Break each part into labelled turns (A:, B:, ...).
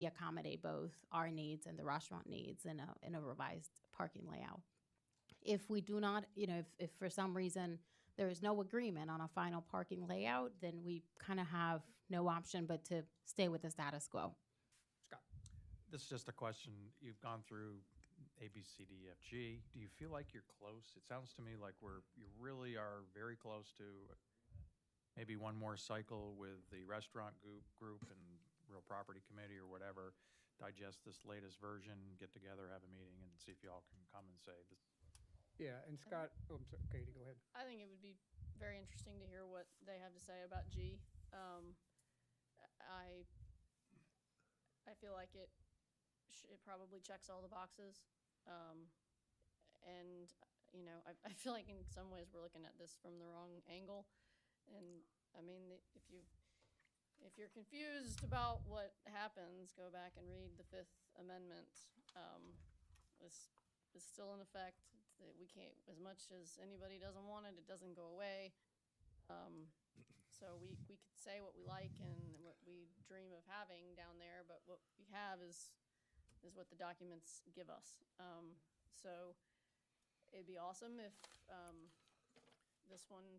A: accommodate both our needs and the restaurant needs in a revised parking layout. If we do not, if for some reason there is no agreement on a final parking layout, then we kind of have no option but to stay with the status quo.
B: Scott?
C: This is just a question. You've gone through A, B, C, D, F, G. Do you feel like you're close? It sounds to me like you really are very close to maybe one more cycle with the restaurant group and real property committee or whatever, digest this latest version, get together, have a meeting, and see if y'all can come and say this.
B: Yeah, and Scott, oh, I'm sorry, Katie, go ahead.
D: I think it would be very interesting to hear what they have to say about G. I feel like it probably checks all the boxes. And, I feel like in some ways we're looking at this from the wrong angle. And, I mean, if you're confused about what happens, go back and read the Fifth Amendment. This is still in effect. We can't, as much as anybody doesn't want it, it doesn't go away. So we could say what we like and what we dream of having down there, but what we have is what the documents give us. So it'd be awesome if this one,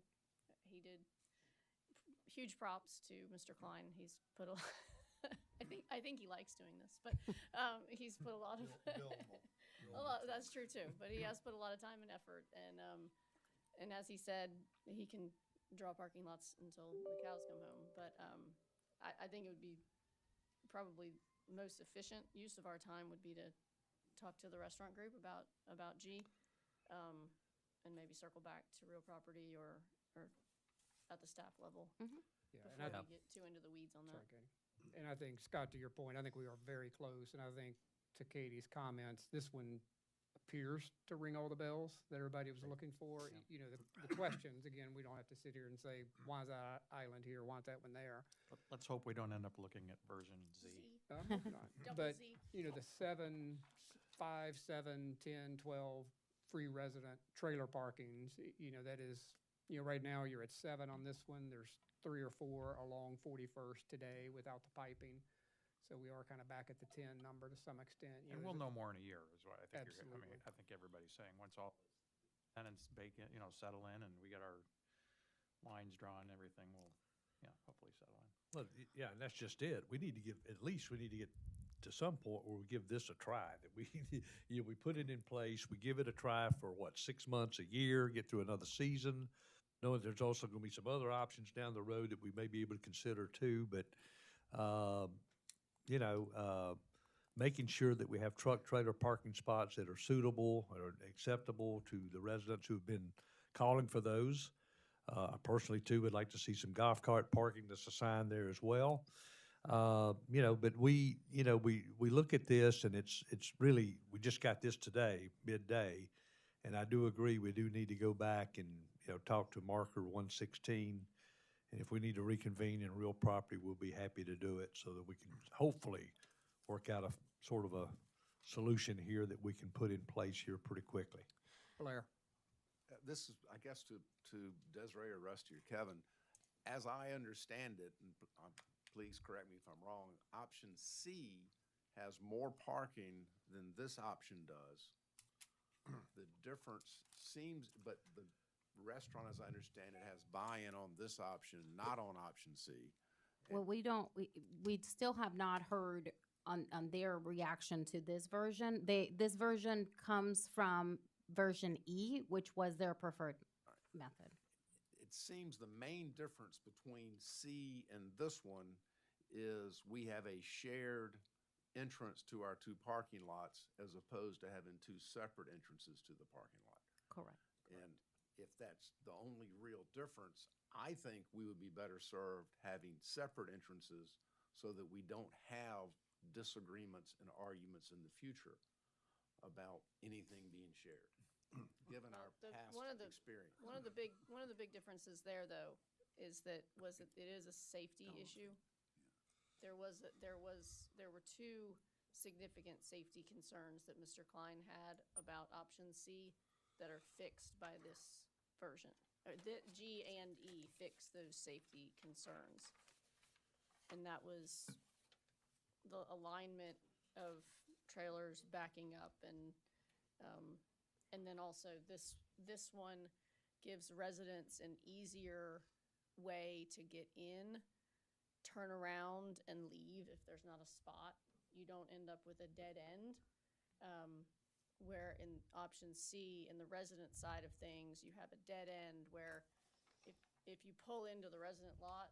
D: he did huge props to Mr. Klein. He's put a I think he likes doing this, but he's put a lot of that's true too. But he has put a lot of time and effort, and as he said, he can draw parking lots until the cows come home. But I think it would be probably most efficient use of our time would be to talk to the restaurant group about G, and maybe circle back to real property or at the staff level
B: Yeah,
D: before we get too into the weeds on that.
B: Sorry, Katie. And I think, Scott, to your point, I think we are very close, and I think to Katie's comments, this one appears to ring all the bells that everybody was looking for.
C: Yeah.
B: The questions, again, we don't have to sit here and say, why is that island here, why is that one there?
C: Let's hope we don't end up looking at version Z.
D: Z.
B: I hope not.
D: Double
B: But,
D: Z.
B: the 7, 5, 7, 10, 12 free resident trailer parkings, that is, right now you're at 7 on this one. There's 3 or 4 along 41st today without the piping. So we are kind of back at the 10 number to some extent.
C: And we'll know more in a year is what I think.
B: Absolutely.
C: I think everybody's saying, once all tenants settle in and we get our lines drawn, everything will, hopefully settle in.
E: Well, yeah, and that's just it. We need to get to some point where we give this a try, that we, we put it in place, we give it a try for 6 months, a year, get through another season, knowing there's also going to be some other options down the road that we may be able to consider too, but, making sure that we have truck trailer parking spots that are suitable or acceptable to the residents who have been calling for those. I personally too would like to see some golf cart parking that's assigned there as well. But we look at this and it's really, we just got this today, midday. And I do agree, we do need to go back and, talk to marker 116. And if we need to reconvene in real property, we'll be happy to do it so that we can hopefully work out a sort of a solution here that we can put in place here pretty quickly.
B: Blair?
F: This is, I guess, to Desiree or Rusty or Kevin, as I understand it, and please correct me if I'm wrong, option C has more parking than this option does. The difference seems, but the restaurant, as I understand it, has buy-in on this option, not on option C.
A: Well, we still have not heard on their reaction to this version. This version comes from version E, which was their preferred method.
F: It seems the main difference between C and this one is we have a shared entrance to our 2 parking lots as opposed to having 2 separate entrances to the parking lot.
A: Correct.
F: And if that's the only real difference, I think we would be better served having separate entrances so that we don't have disagreements and arguments in the future about anything being shared, given our past experience.
D: One of the big differences there, though, is that it is a safety issue. There were 2 significant safety concerns that Mr. Klein had about option C that are fixed by this version. G and E fix those safety concerns, and that was the alignment of trailers backing up and then also this one gives residents an easier way to get in, turn around and leave if there's not a spot. You don't end up with a dead end. Where in option C, in the resident side of things, you have a dead end where if you pull into the resident lot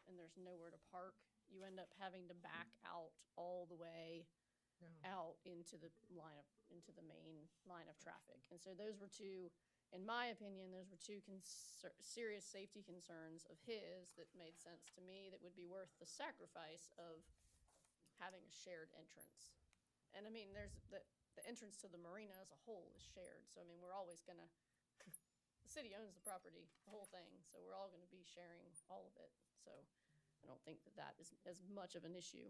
D: and there's nowhere to park, you end up having to back out all the way out into the main line of traffic. And so those were two, in my opinion, those were two serious safety concerns of his that made sense to me that would be worth the sacrifice of having a shared entrance. And I mean, there's the entrance to the marina as a whole is shared. So I mean, we're always gonna, the city owns the property, the whole thing. So we're all gonna be sharing all of it. So I don't think that is as much of an issue.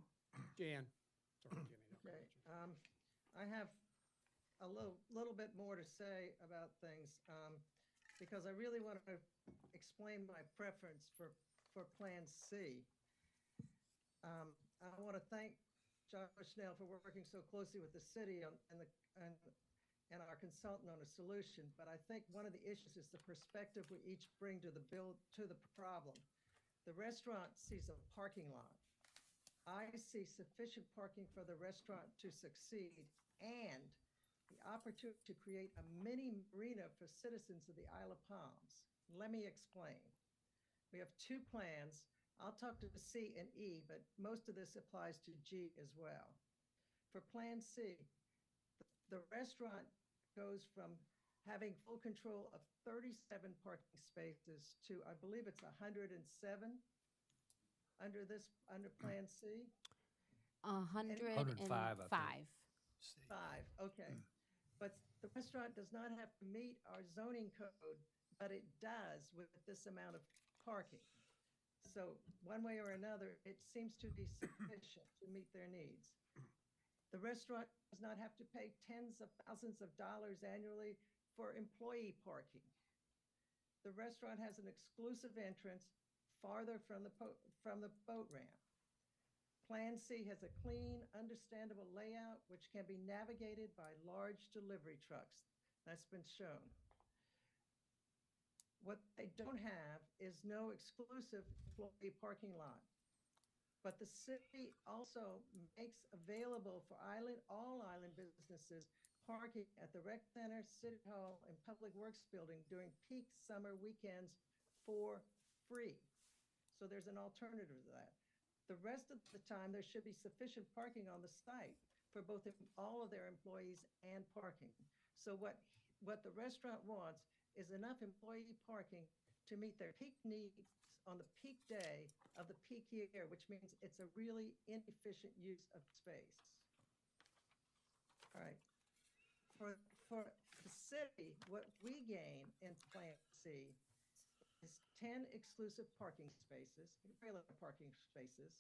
B: Jan? Sorry, Jimmy. no, go
G: Okay,
B: ahead, Jan.
G: I have a little bit more to say about things, because I really want to explain my preference for Plan C. I want to thank Josh Snell for working so closely with the city and our consultant on a solution, but I think one of the issues is the perspective we each bring to the problem. The restaurant sees a parking lot. I see sufficient parking for the restaurant to succeed and the opportunity to create a mini marina for citizens of the Isle of Palms. Let me explain. We have two plans. I'll talk to C and E, but most of this applies to G as well. For Plan C, the restaurant goes from having full control of 37 parking spaces to, I believe it's 107 under Plan C?
A: 105.
E: 105, I think.
G: Five, okay. But the restaurant does not have to meet our zoning code, but it does with this amount of parking. So one way or another, it seems to be sufficient to meet their needs. The restaurant does not have to pay tens of thousands of dollars annually for employee parking. The restaurant has an exclusive entrance farther from the boat ramp. Plan C has a clean, understandable layout which can be navigated by large delivery trucks. That's been shown. What they don't have is no exclusive employee parking lot. But the city also makes available for all island businesses parking at the rec center, city hall, and public works building during peak summer weekends for free. So there's an alternative to that. The rest of the time, there should be sufficient parking on the site for both all of their employees and parking. So what the restaurant wants is enough employee parking to meet their peak needs on the peak day of the peak year, which means it's a really inefficient use of space. All right. For the city, what we gain in Plan C is 10 exclusive parking spaces, trailer parking spaces,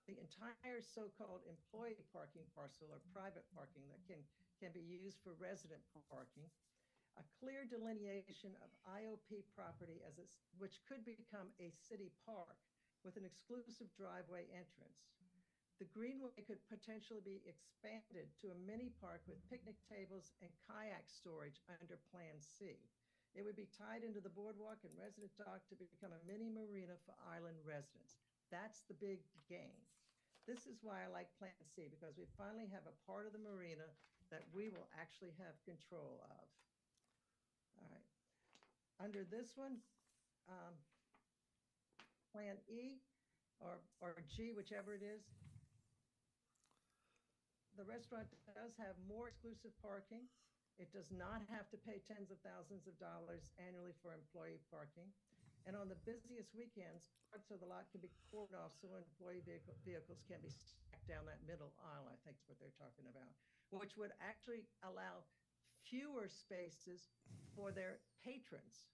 G: the entire so-called employee parking parcel or private parking that can be used for resident parking, a clear delineation of IOP property which could become a city park with an exclusive driveway entrance. The greenway could potentially be expanded to a mini park with picnic tables and kayak storage under Plan C. It would be tied into the boardwalk and resident dock to become a mini marina for island residents. That's the big gain. This is why I like Plan C, because we finally have a part of the marina that we will actually have control of. All right. Under this one, Plan E or G, whichever it is, the restaurant does have more exclusive parking. It does not have to pay tens of thousands of dollars annually for employee parking. And on the busiest weekends, parts of the lot can be cordoned off so employee vehicles can be stacked down that middle aisle, I think is what they're talking about, which would actually allow fewer spaces for their patrons.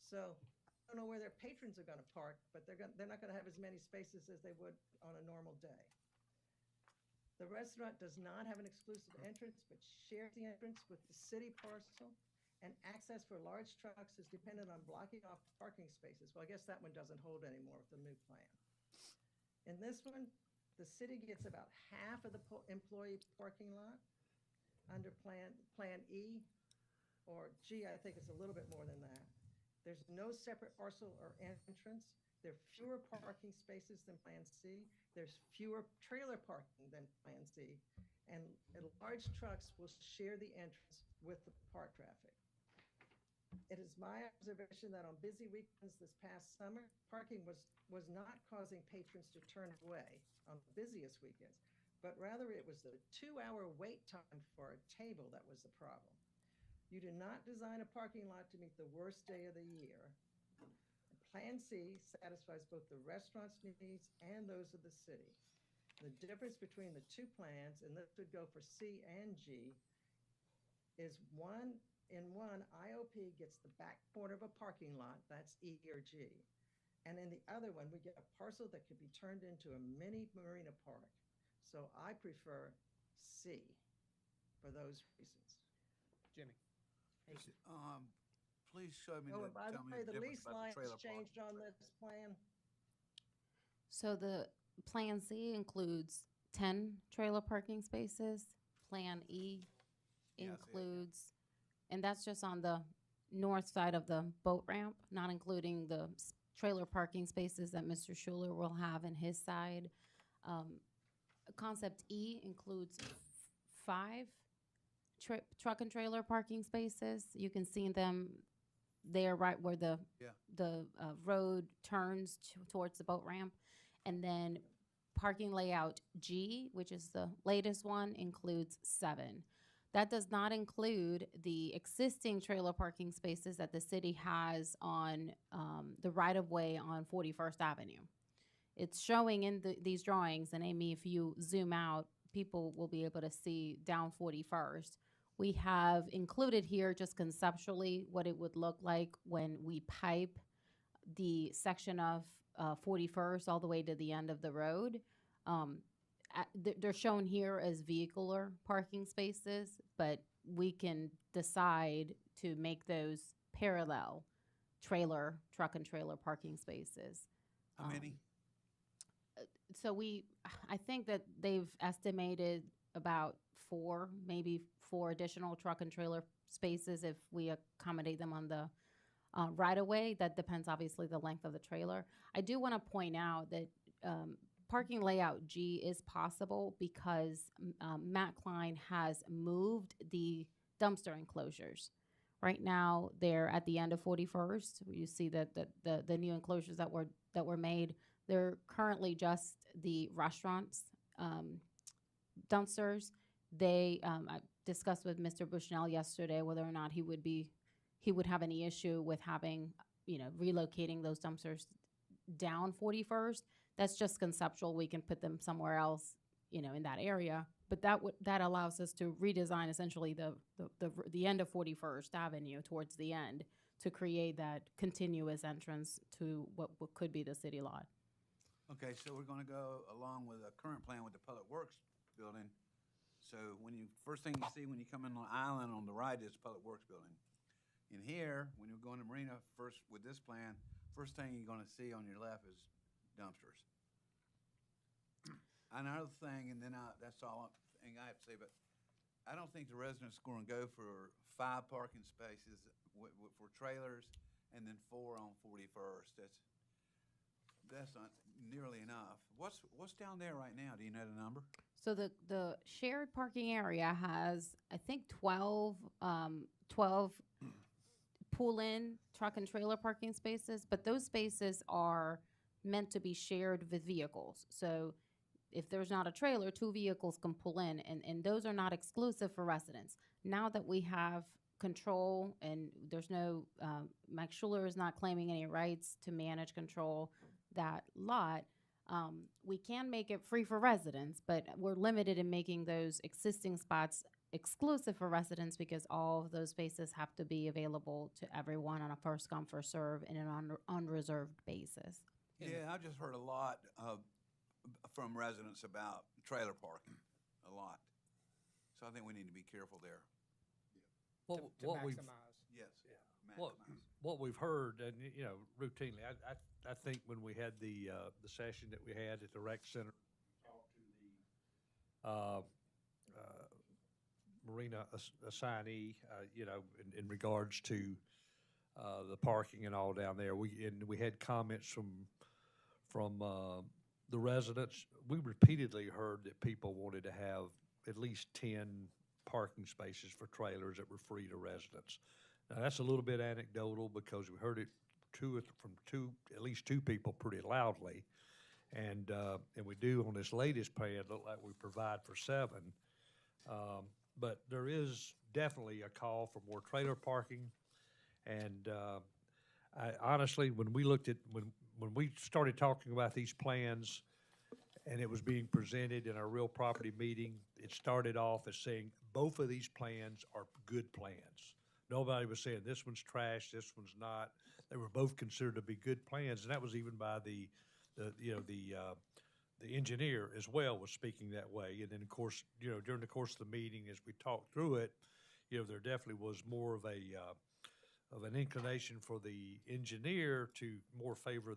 G: So I don't know where their patrons are going to park, but they're not going to have as many spaces as they would on a normal day. The restaurant does not have an exclusive entrance, but shares the entrance with the city parcel, and access for large trucks is dependent on blocking off parking spaces. Well, I guess that one doesn't hold anymore with the new plan. In this one, the the city gets about half of the employee parking lot under Plan E, or G, I think it's a little bit more than that. There's no separate parcel or entrance. There are fewer parking spaces than Plan C. There's fewer trailer parking than Plan C. And large trucks will share the entrance with the park traffic. It is my observation that on busy weekends this past summer, parking was not causing patrons to turn away on the busiest weekends, but rather it was the 2-hour wait time for a table that was the problem. You do not design a parking lot to meet the worst day of the year. Plan C satisfies both the restaurant's needs and those of the city. The difference between the two plans, and this would go for C and G, is in one, IOP gets the back corner of a parking lot, that's E or G. And in the other one, we get a parcel that could be turned into a mini marina park. So I prefer C for those reasons.
B: Jimmy?
H: Please show me,
G: Oh, and by the
H: tell me
G: way,
H: the
G: the
H: difference
G: lease
H: about
G: line
H: the trailer
G: has changed
H: parking.
G: on this plan.
A: So the Plan C includes 10 trailer parking spaces. Plan E
H: Yeah, I see it, yeah.
A: includes, and that's just on the north side of the boat ramp, not including the trailer parking spaces that Mr. Schuler will have in his side. Concept E includes 5 truck and trailer parking spaces. You can see them there right where the road turns towards the boat ramp. And then parking layout G, which is the latest one, includes 7. That does not include the existing trailer parking spaces that the city has on the right-of-way on 41st Avenue. It's showing in these drawings, and Amy, if you zoom out, people will be able to see down 41st. We have included here just conceptually what it would look like when we pipe the section of 41st all the way to the end of the road. They're shown here as vehicular parking spaces, but we can decide to make those parallel truck and trailer parking spaces.
H: How many?
A: So I think that they've estimated about 4, maybe 4 additional truck and trailer spaces if we accommodate them on the right-of-way. That depends, obviously, the length of the trailer. I do want to point out that parking layout G is possible because Matt Klein has moved the dumpster enclosures. Right now, they're at the end of 41st. You see that the new enclosures that were made. They're currently just the restaurants dumpsters. I discussed with Mr. Bushnell yesterday whether or not he would have any issue with having, relocating those dumpsters down 41st. That's just conceptual. We can put them somewhere else, in that area. But that allows us to redesign essentially the end of 41st Avenue towards the end to create that continuous entrance to what could be the city lot.
H: Okay, so we're gonna go along with a current plan with the Public Works building. So first thing you see when you come in on the island on the right is the Public Works building. In here, when you're going to Marina first with this plan, first thing you're gonna see on your left is dumpsters. Another thing, and then that's all thing I have to say, but I don't think the residents are gonna go for 5 parking spaces for trailers and then 4 on 41st. That's not nearly enough. What's down there right now? Do you know the number?
A: So the shared parking area has, I think, 12 pull-in truck and trailer parking spaces, but those spaces are meant to be shared with vehicles. So if there's not a trailer, 2 vehicles can pull in, and those are not exclusive for residents. Now that we have control and there's no, Mike Schuler is not claiming any rights to manage control that lot, we can make it free for residents, but we're limited in making those existing spots exclusive for residents because all of those spaces have to be available to everyone on a first come, first serve in an unreserved basis.
H: Yeah, I've just heard a lot from residents about trailer parking, a lot. So I think we need to be careful there.
B: To
E: What we've
B: maximize.
H: Yes.
E: What,
H: Maximize.
E: what we've heard, and routinely, I think when we had the session that we had at the rec center, talked to uh, marina assignee, in regards to the parking and all down there. We had comments from the residents. We repeatedly heard that people wanted to have at least 10 parking spaces for trailers that were free to residents. Now, that's a little bit anecdotal because we heard it from at least two people pretty loudly. And we do on this latest plan look like we provide for 7. But there is definitely a call for more trailer parking. And I honestly, when we started talking about these plans and it was being presented in our real property meeting, it started off as saying both of these plans are good plans. Nobody was saying this one's trash, this one's not. They were both considered to be good plans, and that was even by the engineer as well was speaking that way. And then, of course, during the course of the meeting, as we talked through it, there definitely was more of an inclination for the engineer to more favor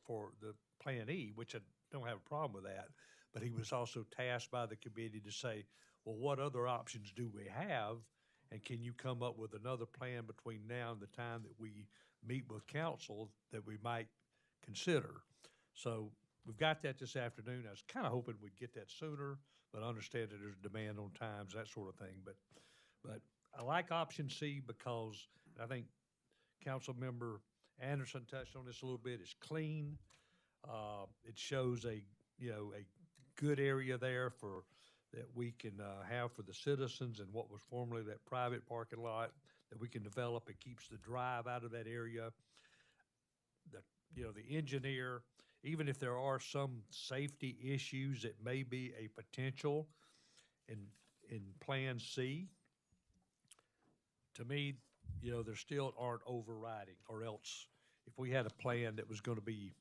E: for the Plan E, which I don't have a problem with that. But he was also tasked by the committee to say, well, what other options do we have? And can you come up with another plan between now and the time that we meet with council that we might consider? So we've got that this afternoon. I was kind of hoping we'd get that sooner, but I understand that there's demand on times, that sort of thing. But I like option C because I think Councilmember Anderson touched on this a little bit. It's clean. It shows a good area there that we can have for the citizens, and what was formerly that private parking lot that we can develop. It keeps the drive out of that area. The engineer, even if there are some safety issues that may be a potential in Plan C, to me, there still aren't overriding, or else if we had a plan that was going to be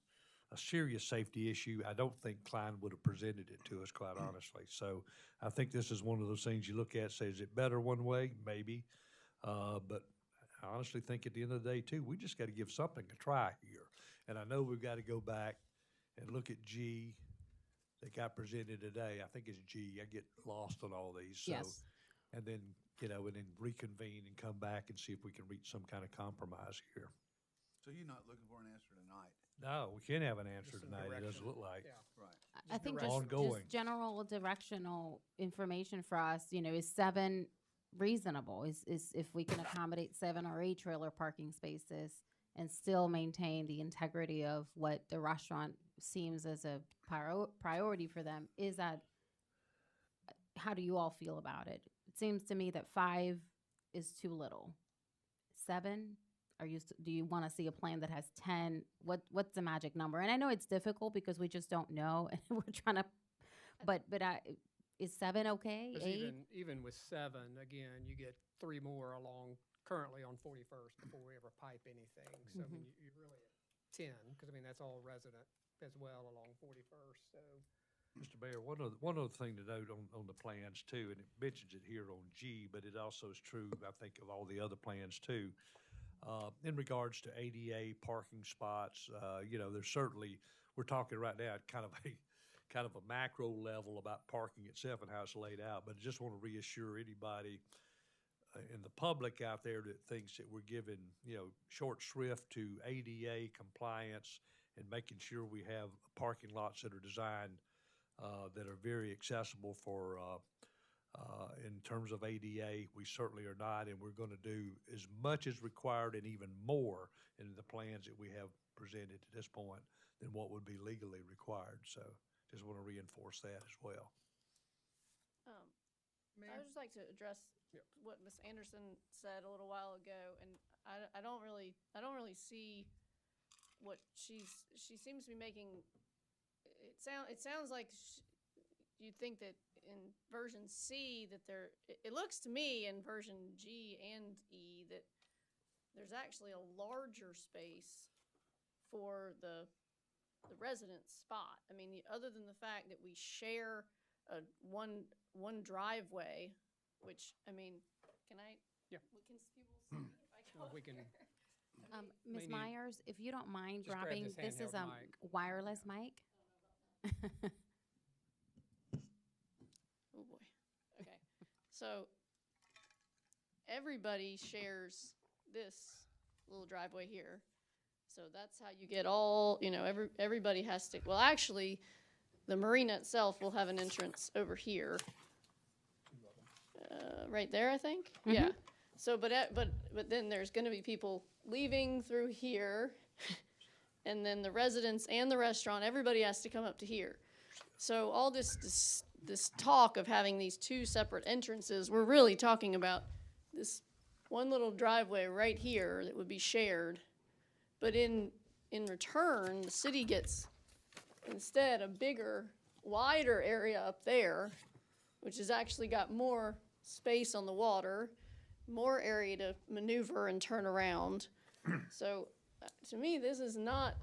E: a serious safety issue, I don't think Klein would have presented it to us, quite honestly. So I think this is one of those things you look at, say, is it better one way? Maybe. But I honestly think at the end of the day, too, we just got to give something a try here. And I know we've got to go back and look at G that got presented today. I think it's G. I get lost on all these. So,
A: Yes.
E: And then, and then reconvene and come back and see if we can reach some kind of compromise here.
H: So you're not looking for an answer tonight?
E: No, we can't have an answer
B: Just some
E: tonight, it doesn't
B: direction.
E: look like.
B: Yeah.
H: Right.
A: I think
B: direction.
E: Ongoing.
A: just general directional information for us, is 7 reasonable? Is if we can accommodate 7 or 8 trailer parking spaces and still maintain the integrity of what the restaurant seems as a priority for them, is that, how do you all feel about it? It seems to me that 5 is too little. 7, do you want to see a plan that has 10? What's the magic number? And I know it's difficult because we just don't know, and we're trying to, but is 7 okay?
B: 'Cause
A: 8?
B: even with 7, again, you get 3 more along currently on 41st before we ever pipe anything. So I mean, you're really at 10, because I mean that's all resident as well along 41st. So
E: Mr. Mayor, one other thing to note on the plans too, and it mentions it here on G, but it also is true, I think, of all the other plans too. In regards to ADA parking spots, there's certainly, we're talking right now at kind of a macro level about parking itself and how it's laid out, but I just want to reassure anybody in the public out there that thinks that we're giving, short shrift to ADA compliance and making sure we have parking lots that are designed that are very accessible for in terms of ADA. We certainly are not, and we're going to do as much as required and even more in the plans that we have presented to this point than what would be legally required. So just want to reinforce that as well.
D: I would just like to address what Ms. Anderson said a little while ago, and I don't really see what she seems to be making. It sounds like you think that in version C that it looks to me in version G and E that there's actually a larger space for the resident spot. I mean, other than the fact that we share one driveway, which, I mean, can I?
B: Yeah.
D: Can people see if I go
B: we can.
A: Ms.
B: May need-
A: Myers, if you don't mind
B: Just grab
A: grabbing,
B: this
A: this is
B: handheld
A: a
B: mic.
A: wireless mic.
D: So everybody shares this little driveway here. So that's how you get all, everybody has to, well, actually, the marina itself will have an entrance over here. Right there, I think? Yeah. So, but then there's gonna be people leaving through here, and then the residents and the restaurant, everybody has to come up to here. So all this talk of having these two separate entrances, we're really talking about this one little driveway right here that would be shared. But in return, the city gets instead a bigger, wider area up there, which has actually got more space on the water, more area to maneuver and turn around. So to me, this is not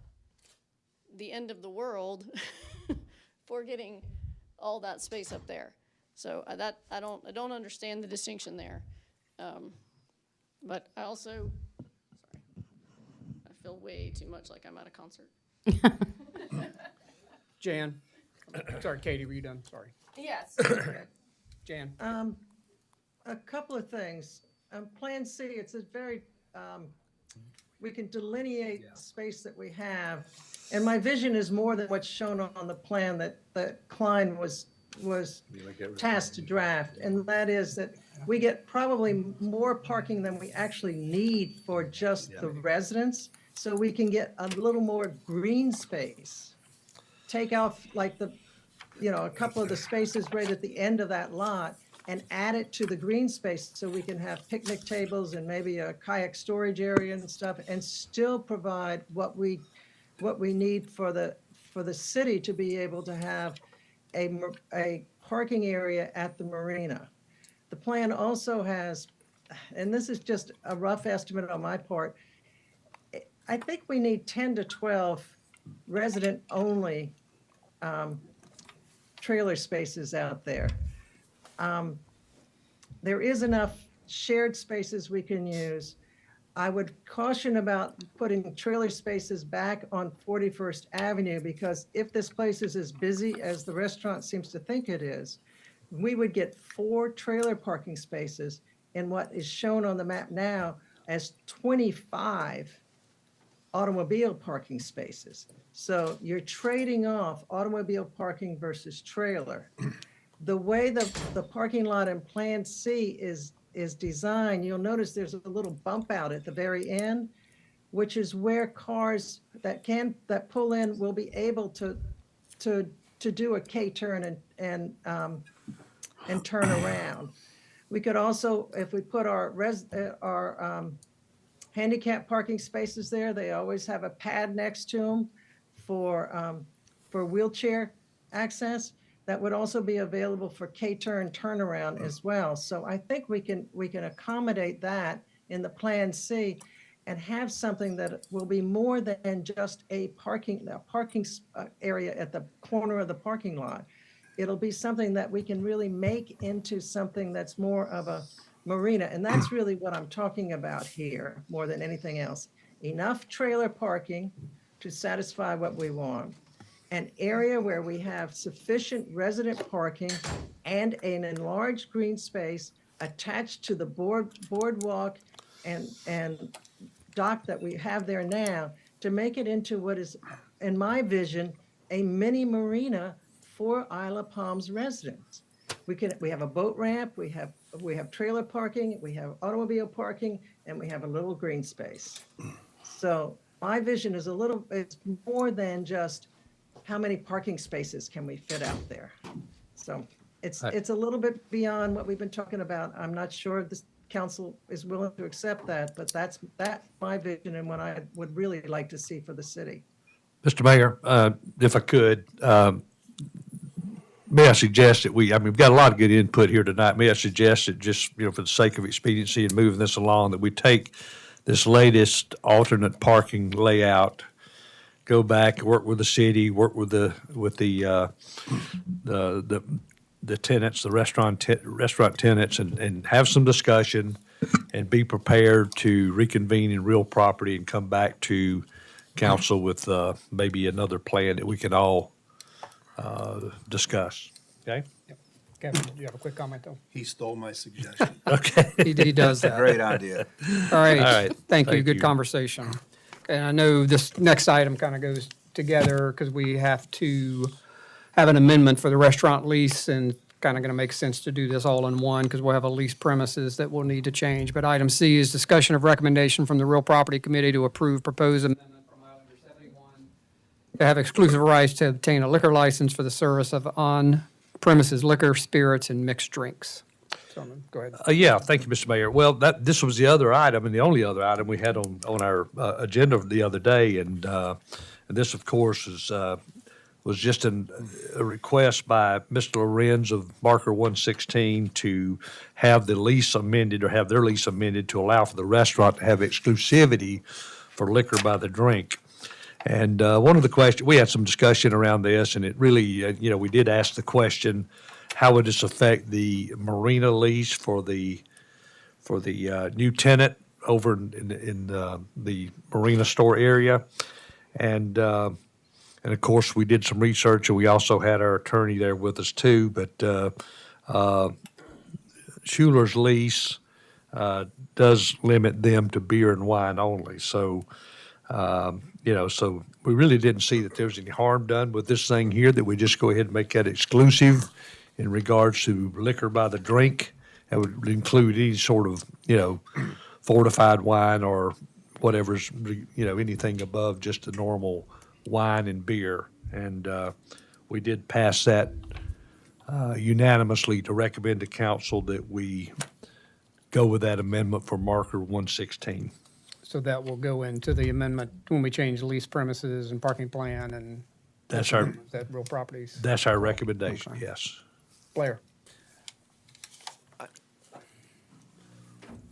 D: the end of the world for getting all that space up there. So I don't understand the distinction there. But I also, sorry, I feel way too much like I'm at a concert.
B: Jan, sorry, Katie, were you done? Sorry.
D: Yes.
B: Jan?
G: A couple of things. Plan C, it's a very, we can delineate the space that we have. And my vision is more than what's shown on the plan that Klein was tasked to draft. And that is that we get probably more parking than we actually need for just the residents. So we can get a little more green space. Take off like a couple of the spaces right at the end of that lot and add it to the green space so we can have picnic tables and maybe a kayak storage area and stuff, and still provide what we need for the city to be able to have a parking area at the marina. The plan also has, and this is just a rough estimate on my part, I think we need 10 to 12 resident-only trailer spaces out there. There is enough shared spaces we can use. I would caution about putting trailer spaces back on 41st Avenue, because if this place is as busy as the restaurant seems to think it is, we would get 4 trailer parking spaces in what is shown on the map now as 25 automobile parking spaces. So you're trading off automobile parking versus trailer. The way the parking lot in Plan C is designed, you'll notice there's a little bump out at the very end, which is where cars that pull in will be able to do a K-turn and turn around. We could also, if we put our handicap parking spaces there, they always have a pad next to them for wheelchair access. That would also be available for K-turn turnaround as well. So I think we can accommodate that in the Plan C and have something that will be more than just a parking area at the corner of the parking lot. It'll be something that we can really make into something that's more of a marina. And that's really what I'm talking about here more than anything else. Enough trailer parking to satisfy what we want. An area where we have sufficient resident parking and an enlarged green space attached to the boardwalk and dock that we have there now, to make it into what is, in my vision, a mini marina for Isle of Palms residents. We have a boat ramp, we have trailer parking, we have automobile parking, and we have a little green space. So my vision is it's more than just how many parking spaces can we fit out there. So it's a little bit beyond what we've been talking about. I'm not sure if this council is willing to accept that, but that's my vision and what I would really like to see for the city.
E: Mr. Mayor, if I could, may I suggest that we've got a lot of good input here tonight. May I suggest that just, for the sake of expediency and moving this along, that we take this latest alternate parking layout, go back, work with the city, work with the tenants, the restaurant tenants, and have some discussion, and be prepared to reconvene in real property and come back to council with maybe another plan that we can all discuss. Okay?
B: Kevin, do you have a quick comment, though?
I: He stole my suggestion.
E: Okay.
B: He does that.
H: Great idea.
B: All right.
E: All right.
B: Thank you.
E: Thank
B: Good
E: you.
B: conversation. And I know this next item kind of goes together because we have to have an amendment for the restaurant lease, and kind of going to make sense to do this all in one because we'll have a lease premises that will need to change. But item C is discussion of recommendation from the Real Property Committee to approve proposed amendment from Islander 71 to have exclusive rights to obtain a liquor license for the service of on-premises liquor, spirits, and mixed drinks. So, go ahead.
E: Yeah, thank you, Mr. Mayor. Well, this was the other item and the only other item we had on our agenda the other day. And this, of course, was just a request by Mr. Lorenz of Marker 116 to have the lease amended, or have their lease amended to allow for the restaurant to have exclusivity for liquor by the drink. And one of the questions, we had some discussion around this, and it really, we did ask the question, how would this affect the marina lease for the new tenant over in the marina store area? And of course, we did some research, and we also had our attorney there with us too. But Schuler's lease does limit them to beer and wine only. So, so we really didn't see that there was any harm done with this thing here, that we just go ahead and make that exclusive in regards to liquor by the drink. That would include any sort of, fortified wine or whatever's, anything above just the normal wine and beer. And we did pass that unanimously to recommend to council that we go with that amendment for Marker 116.
B: So that will go into the amendment when we change the lease premises and parking plan and.
E: That's our,
B: That real properties.
E: that's our recommendation,
B: Okay.
E: yes.
B: Blair.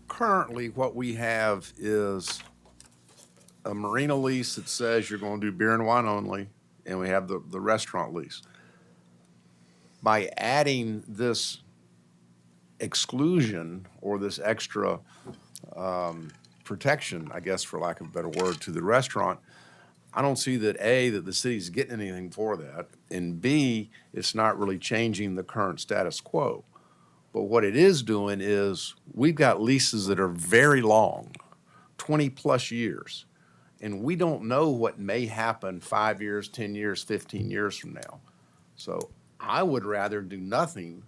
F: Currently, what we have is a marina lease that says you're going to do beer and wine only, and we have the restaurant lease. By adding this exclusion or this extra protection, I guess for lack of a better word, to the restaurant, I don't see that A, that the city's getting anything for that, and B, it's not really changing the current status quo. But what it is doing is we've got leases that are very long, 20-plus years, and we don't know what may happen 5 years, 10 years, 15 years from now. So I would rather do nothing,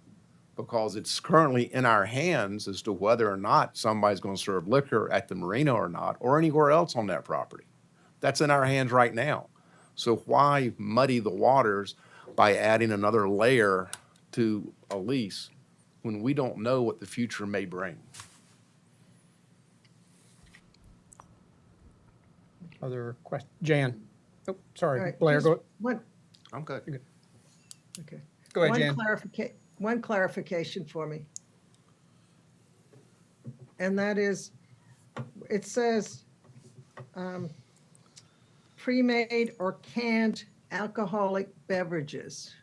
F: because it's currently in our hands as to whether or not somebody's going to serve liquor at the marina or not, or anywhere else on that property. That's in our hands right now. So why muddy the waters by adding another layer to a lease when we don't know what the future may bring?
B: Other question? Jan. Oh, sorry,
G: All right,
B: Blair,
G: just
B: go,
F: I'm good.
G: Okay.
B: go ahead, Jan.
G: One clarification for me. And that is, it says, pre-made or canned alcoholic beverages.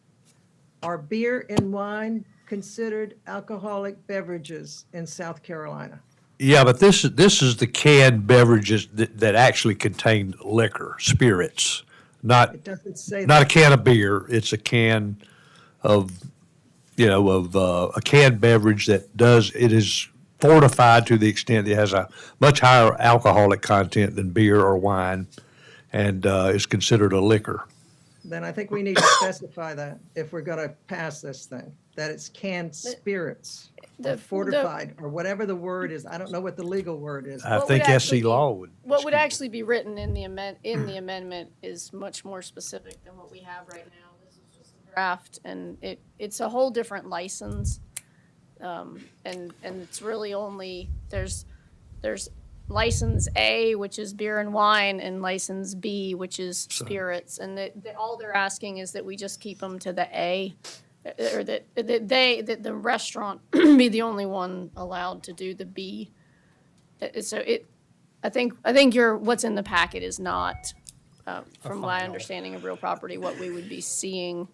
G: Are beer and wine considered alcoholic beverages in South Carolina?
E: Yeah, but this is the canned beverages that actually contain liquor, spirits, not
G: It doesn't say
E: not a
G: that.
E: can of beer. It's a can of, a canned beverage that it is fortified to the extent that it has a much higher alcoholic content than beer or wine, and is considered a liquor.
G: Then I think we need to specify that if we're gonna pass this thing, that it's canned spirits or fortified or whatever the word is. I don't know what the legal word is.
E: I
D: What
E: think
D: would actually
E: SC
D: be-
E: law would.
D: What would actually be written in the amendment is much more specific than what we have right now. This is just a draft, and it's a whole different license. And it's really only, there's license A, which is beer and wine, and license B, which is spirits. And all they're asking is that we just keep them to the A, or that the restaurant be the only one allowed to do the B. So I think what's in the packet is not, from my understanding of real property, what we would be seeing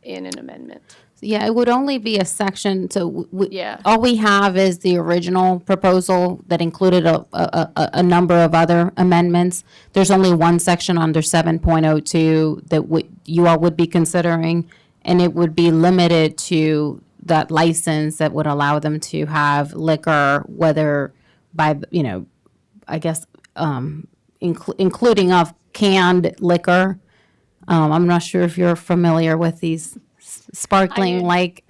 D: in an amendment.
A: Yeah, it would only be a section, so
D: Yeah.
A: all we have is the original proposal that included a number of other amendments. There's only one section under 7.02 that you all would be considering, and it would be limited to that license that would allow them to have liquor, whether by, I guess, including of canned liquor. I'm not sure if you're familiar with these sparkling like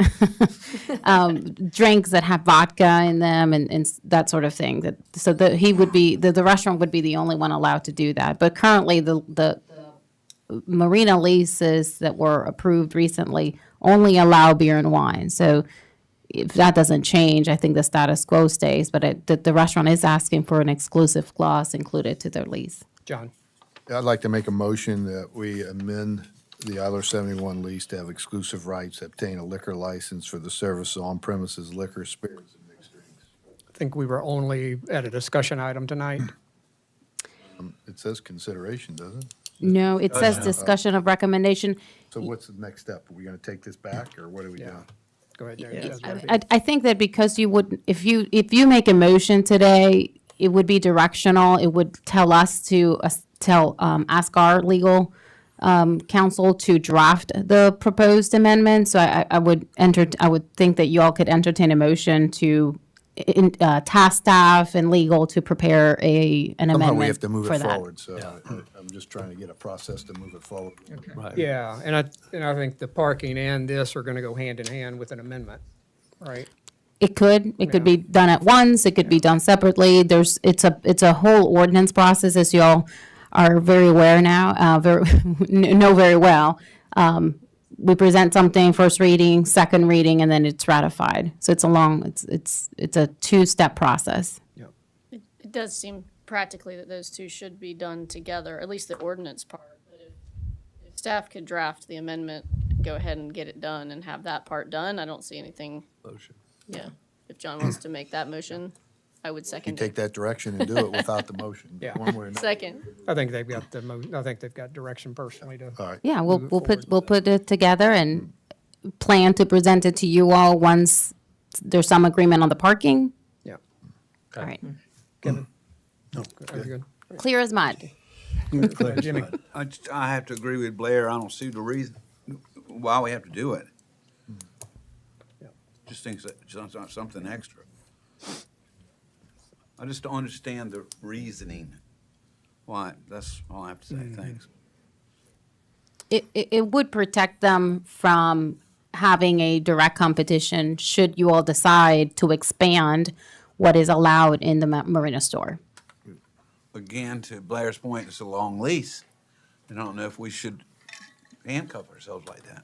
A: drinks that have vodka in them and that sort of thing. The restaurant would be the only one allowed to do that. But currently, the marina leases that were approved recently only allow beer and wine. So if that doesn't change, I think the status quo stays. But the restaurant is asking for an exclusive clause included to their lease.
B: John?
I: I'd like to make a motion that we amend the Isler 71 lease to have exclusive rights to obtain a liquor license for the service of on-premises liquor, spirits, and mixed drinks.
B: I think we were only at a discussion item tonight.
I: It says consideration, doesn't it?
A: No, it says discussion of recommendation.
I: So what's the next step? Are we going to take this back, or what are we doing?
B: Go ahead, Jerry.
G: Yes,
B: Desiree.
A: I think that because you would, if you make a motion today, it would be directional. It would tell us to ask our legal counsel to draft the proposed amendment. So I would think that you all could entertain a motion to task staff and legal to prepare an amendment
I: Somehow we have to move
A: for
I: it
A: that.
I: forward, so I'm just trying to get a process to move it forward.
E: Right.
B: Yeah, and I think the parking and this are gonna go hand in hand with an amendment, right?
A: It could be done at once. It could be done separately. It's a whole ordinance process, as you all are very aware now, know very well. We present something, first reading, second reading, and then it's ratified. So it's a two-step process.
D: It does seem practically that those two should be done together, at least the ordinance part. But if staff could draft the amendment, go ahead and get it done and have that part done, I don't see anything.
E: Motion.
D: Yeah, if John wants to make that motion, I would
I: You
D: second
I: take
D: it.
I: that direction and do it without the motion.
B: Yeah.
I: One way or another.
D: Second.
B: I think they've got direction personally to.
I: All right.
A: Yeah,
B: Move it forward.
A: we'll put it together and plan to present it to you all once there's some agreement on the parking.
B: Yeah.
A: All right,
B: Kevin? Are you good?
A: clear as mud.
B: Jimmy?
H: I have to agree with Blair. I don't see the reason why we have to do it. Just think that it's not something extra. I just don't understand the reasoning why. That's all I have to say. Thanks.
A: It would protect them from having a direct competition should you all decide to expand what is allowed in the marina store.
H: Again, to Blair's point, it's a long lease. I don't know if we should handcuff ourselves like that.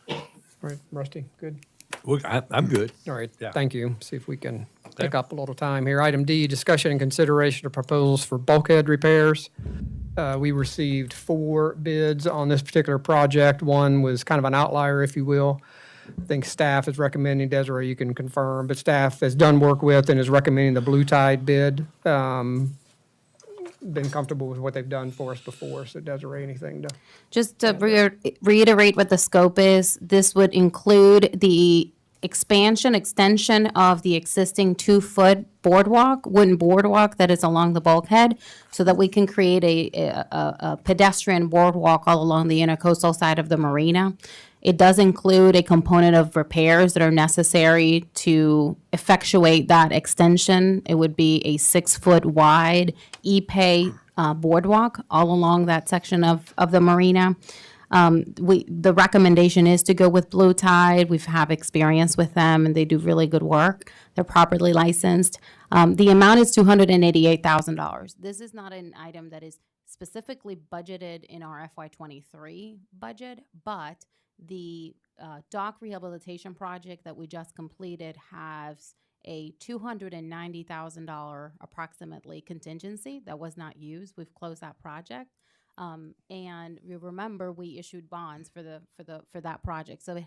B: All right, Rusty, good?
E: Well, I'm good.
B: All right,
E: Yeah.
B: thank you. See if we can pick up a little time here. Item D, discussion and consideration of proposals for bulkhead repairs. We received 4 bids on this particular project. One was kind of an outlier, if you will. I think staff is recommending, Desiree, you can confirm, but staff has done work with and is recommending the Blue Tide bid. Been comfortable with what they've done for us before, so Desiree, anything to?
A: Just to reiterate what the scope is, this would include the extension of the existing 2-foot wooden boardwalk that is along the bulkhead, so that we can create a pedestrian boardwalk all along the intercoastal side of the marina. It does include a component of repairs that are necessary to effectuate that extension. It would be a 6-foot wide E-Pay boardwalk all along that section of the marina. The recommendation is to go with Blue Tide. We have experience with them, and they do really good work. They're properly licensed. The amount is $288,000. This is not an item that is specifically budgeted in our FY23 budget, but the dock rehabilitation project that we just completed has a $290,000 approximately contingency that was not used. We've closed that project. And you remember we issued bonds for that project. So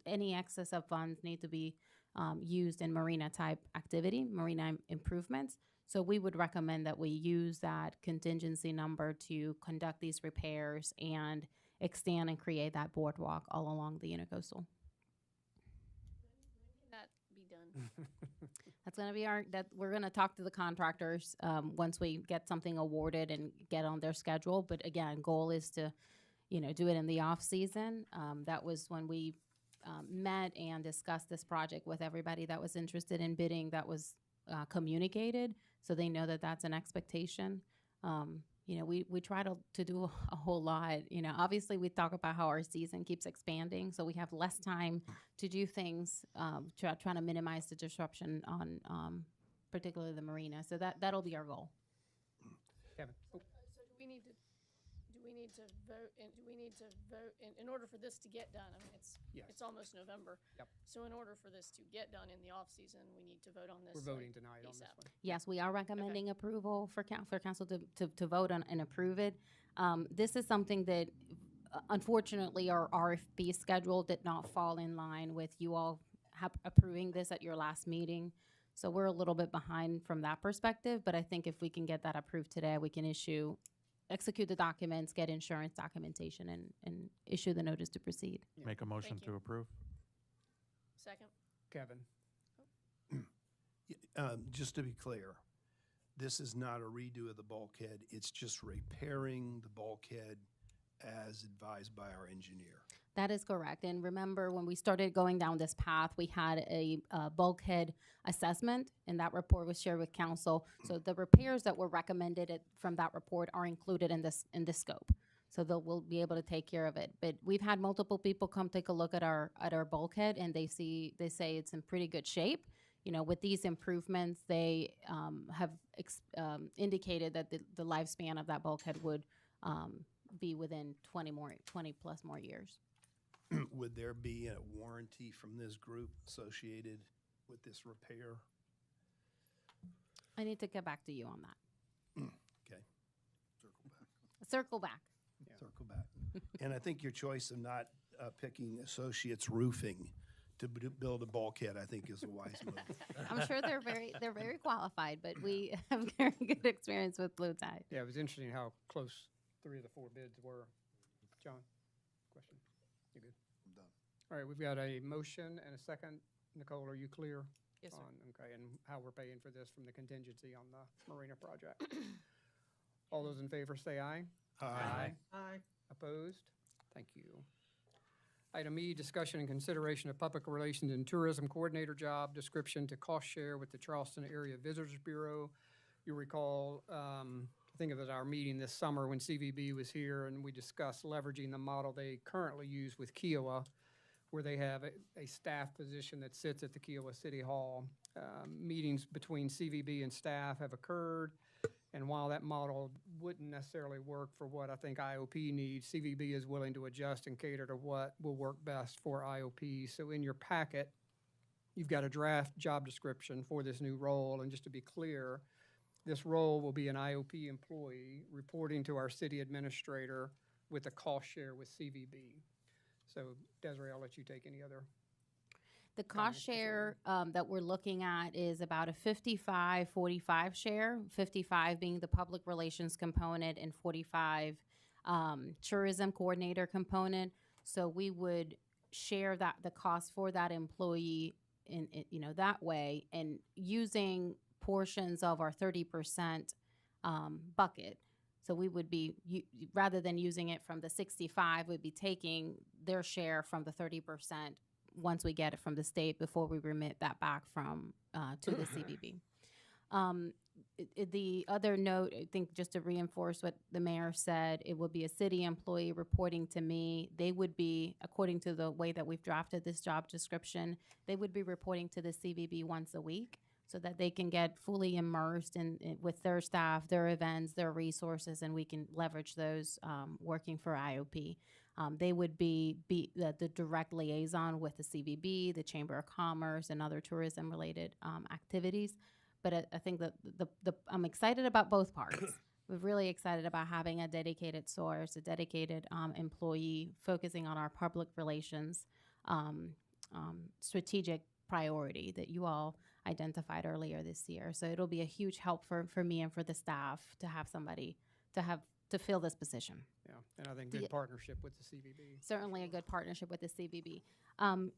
A: any excess of funds need to be used in marina type activity, marina improvements. So we would recommend that we use that contingency number to conduct these repairs and extend and create that boardwalk all along the intercoastal.
D: That be done.
A: That's going to be we're going to talk to the contractors once we get something awarded and get on their schedule. But again, goal is to, do it in the off season. That was when we met and discussed this project with everybody that was interested in bidding, that was communicated, so they know that that's an expectation. You know, we try to do a whole lot. You know, obviously we talk about how our season keeps expanding, so we have less time to do things, trying to minimize the disruption on particularly the marina. So that'll be our goal.
B: Kevin? Oh,
D: So do we need to vote in order for this to get done? I mean,
B: Yes.
D: it's almost November.
B: Yep.
D: So in order for this to get done in the off-season, we need to vote on this.
B: We're voting
D: like,
B: tonight on this
D: ASAP.
B: one.
A: Yes, we are recommending approval for council to vote on and approve it. This is something that unfortunately our RFP schedule did not fall in line with you all approving this at your last meeting. So we're a little bit behind from that perspective, but I think if we can get that approved today, we can execute the documents, get insurance documentation, and issue the notice to proceed.
B: Yeah.
C: Make a motion
D: Thank you.
C: to approve?
D: Second?
B: Kevin?
J: Just to be clear, this is not a redo of the bulkhead, it's just repairing the bulkhead as advised by our engineer.
A: That is correct. And remember, when we started going down this path, we had a bulkhead assessment, and that report was shared with council. So the repairs that were recommended from that report are included in this scope. So we'll be able to take care of it. But we've had multiple people come take a look at our bulkhead, and they say it's in pretty good shape. You know, with these improvements, they have indicated that the lifespan of that bulkhead would be within 20 plus more years.
J: Would there be a warranty from this group associated with this repair?
A: I need to get back to you on that.
J: Okay,
A: Circle back.
J: circle back. And I think your choice of not picking Associates Roofing to build a bulkhead, I think is a wise move.
A: I'm sure they're very qualified, but we have very good experience with Blue Tide.
B: Yeah, it was interesting how close 3 of the 4 bids were. John, question? You good?
I: I'm done.
B: All right, we've got a motion and a second. Nicole, are you clear?
D: Yes, sir.
B: Okay, and how we're paying for this from the contingency on the marina project? All those in favor say aye.
G: Aye.
B: Opposed? Thank you. Item E, discussion and consideration of public relations and tourism coordinator job description to cost share with the Charleston Area Visitors Bureau. You recall, I think it was our meeting this summer when CVB was here, and we discussed leveraging the model they currently use with Kiowa, where they have a staff position that sits at the Kiowa City Hall. Meetings between CVB and staff have occurred, and while that model wouldn't necessarily work for what I think IOP needs, CVB is willing to adjust and cater to what will work best for IOP. So in your packet, you've got a draft job description for this new role, and just to be clear, this role will be an IOP employee reporting to our city administrator with a cost share with CVB. So Desiree, I'll let you take any other.
A: The
B: Comments
A: cost
B: before
A: share that we're looking at is about a 55-45 share, 55 being the public relations component and 45 tourism coordinator component. So we would share the cost for that employee in that way, and using portions of our 30% bucket. So we would be, rather than using it from the 65, we'd be taking their share from the 30% once we get it from the state before we remit that back from to the CVB. The other note, I think, just to reinforce what the mayor said, it would be a city employee reporting to me. They would be, according to the way that we've drafted this job description, they would be reporting to the CVB once a week, so that they can get fully immersed in with their staff, their events, their resources, and we can leverage those working for IOP. They would be the direct liaison with the CVB, the Chamber of Commerce, and other tourism-related activities. But I think that I'm excited about both parts. We're really excited about having a dedicated source, a dedicated employee focusing on our public relations strategic priority that you all identified earlier this year. So it'll be a huge help for me and for the staff to have somebody to fill this position.
B: Yeah, and I think good partnership with the CVB.
A: Certainly a good partnership with the CVB.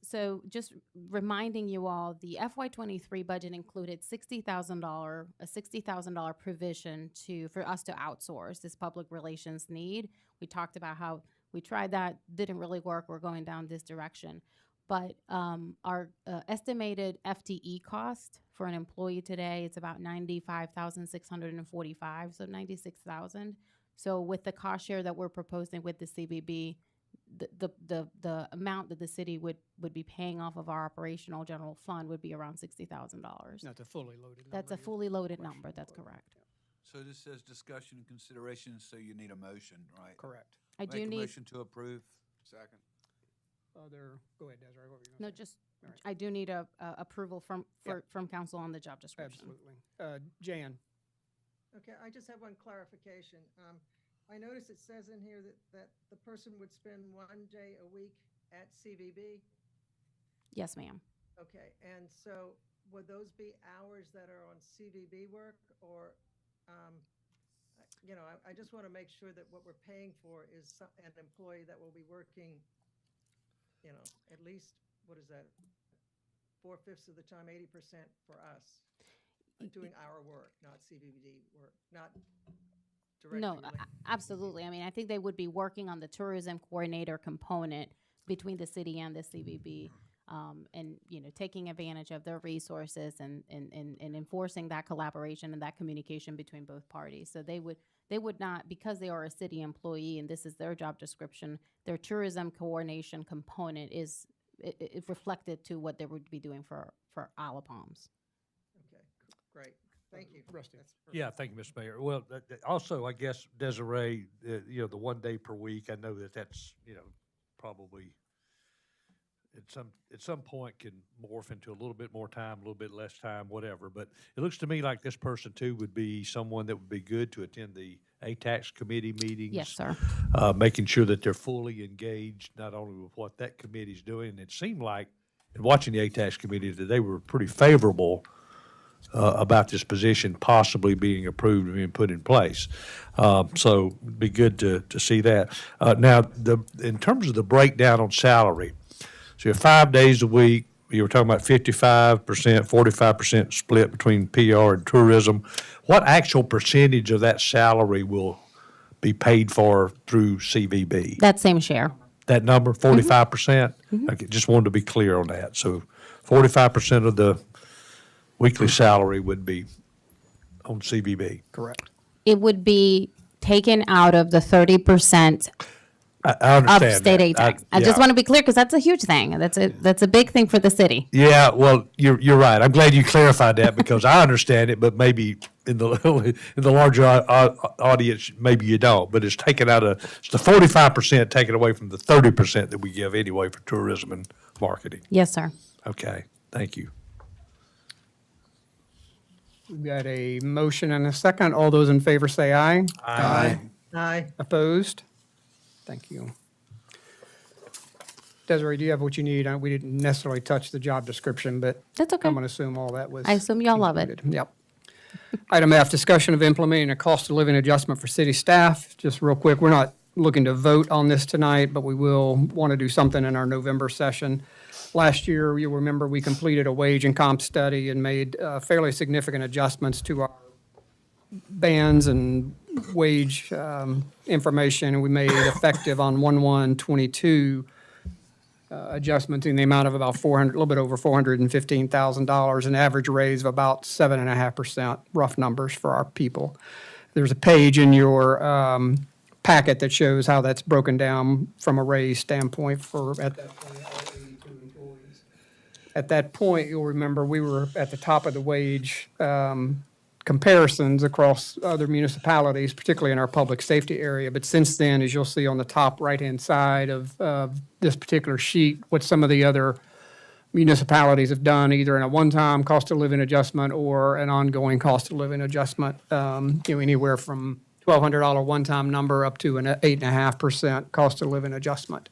A: So just reminding you all, the FY23 budget included a $60,000 provision for us to outsource this public relations need. We talked about how we tried that, didn't really work. We're going down this direction. But our estimated FTE cost for an employee today, it's about 95,645, so 96,000. So with the cost share that we're proposing with the CBB, the amount that the city would be paying off of our operational general fund would be around $60,000.
B: That's a fully loaded number.
A: That's a
B: you're
A: fully loaded
B: questioning
A: number, that's
B: for.
A: correct.
H: So this says discussion and consideration, so you need a motion, right?
B: Correct.
A: I do
H: Make a
A: need,
H: motion to approve.
F: Second.
B: Go ahead, Desiree, what were you
A: no,
B: going to say?
A: just,
B: All right.
A: I do need a approval from,
B: Yeah.
A: from council on the job description.
B: Absolutely. Jan?
G: Okay, I just have one clarification. I notice it says in here that the person would spend 1 day a week at CVB.
A: Yes, ma'am.
G: Okay, and so would those be hours that are on CVB work or, I just want to make sure that what we're paying for is an employee that will be working, at least, what is that? 4/5 of the time, 80% for us, doing our work, not CVB work, not directly
A: No,
G: related.
A: absolutely. I mean, I think they would be working on the tourism coordinator component between the city and the CVB, and, taking advantage of their resources and enforcing that collaboration and that communication between both parties. So they would not, because they are a city employee and this is their job description, their tourism coordination component is it reflected to what they would be doing for Isle of Palms.
G: Okay, great. Thank you.
B: Rusty.
G: That's perfect.
E: Yeah, thank you, Mr. Mayor. Well, also, I guess, Desiree, the 1 day per week, I know that's, probably at some point can morph into a little bit more time, a little bit less time, whatever. But it looks to me like this person too would be someone that would be good to attend the ATAX committee meetings.
A: Yes, sir.
E: Making sure that they're fully engaged, not only with what that committee's doing. It seemed like, in watching the ATAX committee, that they were pretty favorable about this position possibly being approved and being put in place. So it'd be good to see that. Now, in terms of the breakdown on salary, so you have 5 days a week, you were talking about 55%, 45% split between PR and tourism. What actual percentage of that salary will be paid for through CVB?
A: That same share.
E: That number, 45%? Okay, just wanted to be clear on that. So 45% of the weekly salary would be on CVB.
B: Correct.
A: It would be taken out of the 30%
E: I
A: of
E: understand
A: state
E: that.
A: aid tax. I just
E: yeah.
A: want to be clear because that's a huge thing. That's a big thing for the city.
E: Yeah, well, you're right. I'm glad you clarified that because I understand it, but maybe in the larger audience, maybe you don't. But it's taken out of, it's the 45% taken away from the 30% that we give anyway for tourism and marketing.
A: Yes, sir.
E: Okay, thank you.
B: We've got a motion and a second. All those in favor say aye.
E: Aye.
G: Aye.
B: Opposed? Thank you. Desiree, do you have what you need? We didn't necessarily touch the job description, but
A: That's okay.
B: I'm going to assume all that was.
A: I assume y'all love it.
B: included. Yep. Item F, discussion of implementing a cost of living adjustment for city staff. Just real quick, we're not looking to vote on this tonight, but we will want to do something in our November session. Last year, you'll remember, we completed a wage and comp study and made fairly significant adjustments to our bands and wage information, and we made effective on 1/1/22 adjustments in the amount of about a little bit over $415,000, an average raise of about 7.5%, rough numbers for our people. There's a page in your packet that shows how that's broken down from a raise standpoint for, at that point, all 82 employees. At that point, you'll remember, we were at the top of the wage comparisons across other municipalities, particularly in our public safety area. But since then, as you'll see on the top right-hand side of this particular sheet, what some of the other municipalities have done, either in a one-time cost of living adjustment or an ongoing cost of living adjustment, anywhere from $1,200 one-time number up to an 8.5% cost of living adjustment.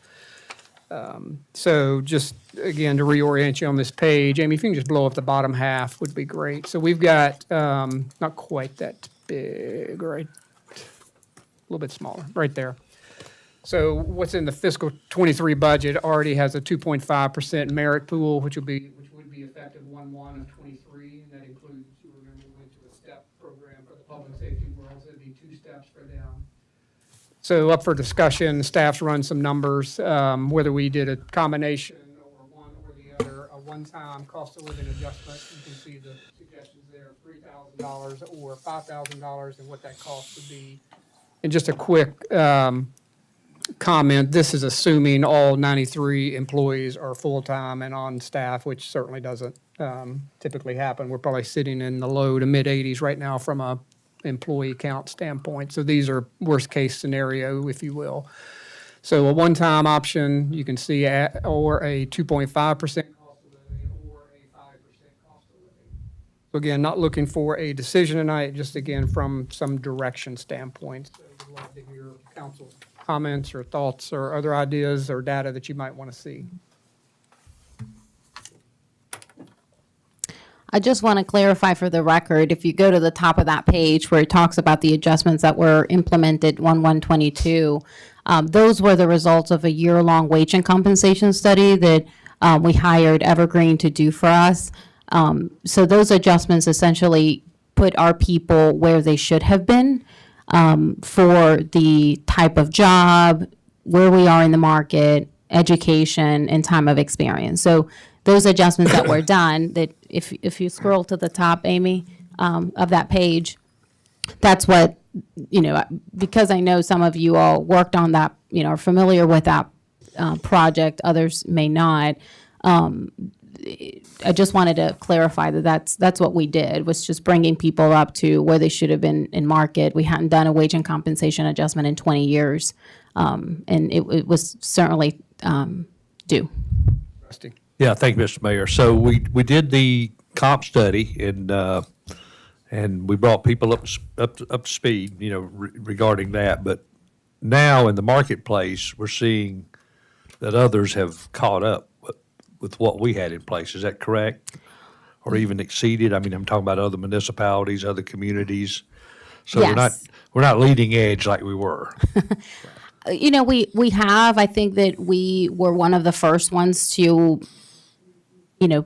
B: So just, again, to reorient you on this page, Amy, if you can just blow up the bottom half would be great. So we've got, not quite that big, right? A little bit smaller, right there. So what's in the fiscal '23 budget already has a 2.5% merit pool, which would be effective 1/1/23, and that includes, you remember, we went to a step program for the public safety world, so it'd be 2 steps for them. So up for discussion, staff's run some numbers, whether we did a combination or one one-time cost of living adjustment. You can see the suggestions there, $3,000 or $5,000 and what that cost would be. And just a quick comment, this is assuming all 93 employees are full-time and on staff, which certainly doesn't typically happen. We're probably sitting in the low to mid-80s right now from a employee count standpoint. So these are worst-case scenario, if you will. So a one-time option, you can see, or a 2.5% cost of living or a 5% cost of living. So again, not looking for a decision tonight, just again, from some direction standpoint. So we'd love to hear council's comments or thoughts or other ideas or data that you might want to see.
A: I just want to clarify for the record, if you go to the top of that page where it talks about the adjustments that were implemented 1/1/22, those were the results of a year-long wage and compensation study that we hired Evergreen to do for us. So those adjustments essentially put our people where they should have been for the type of job, where we are in the market, education, and time of experience. So those adjustments that were done, that if you scroll to the top, Amy, of that page, that's what, because I know some of you all worked on that, are familiar with that project, others may not. I just wanted to clarify that that's what we did, was just bringing people up to where they should have been in market. We hadn't done a wage and compensation adjustment in 20 years, and it was certainly due.
B: Rusty.
E: Yeah, thank you, Mr. Mayor. So we did the comp study and we brought people up to speed, regarding that. But now in the marketplace, we're seeing that others have caught up with what we had in place. Is that correct? Or even exceeded? I mean, I'm talking about other municipalities, other communities. So
A: Yes.
E: we're not leading edge like we were.
A: We have. I think that we were one of the first ones to,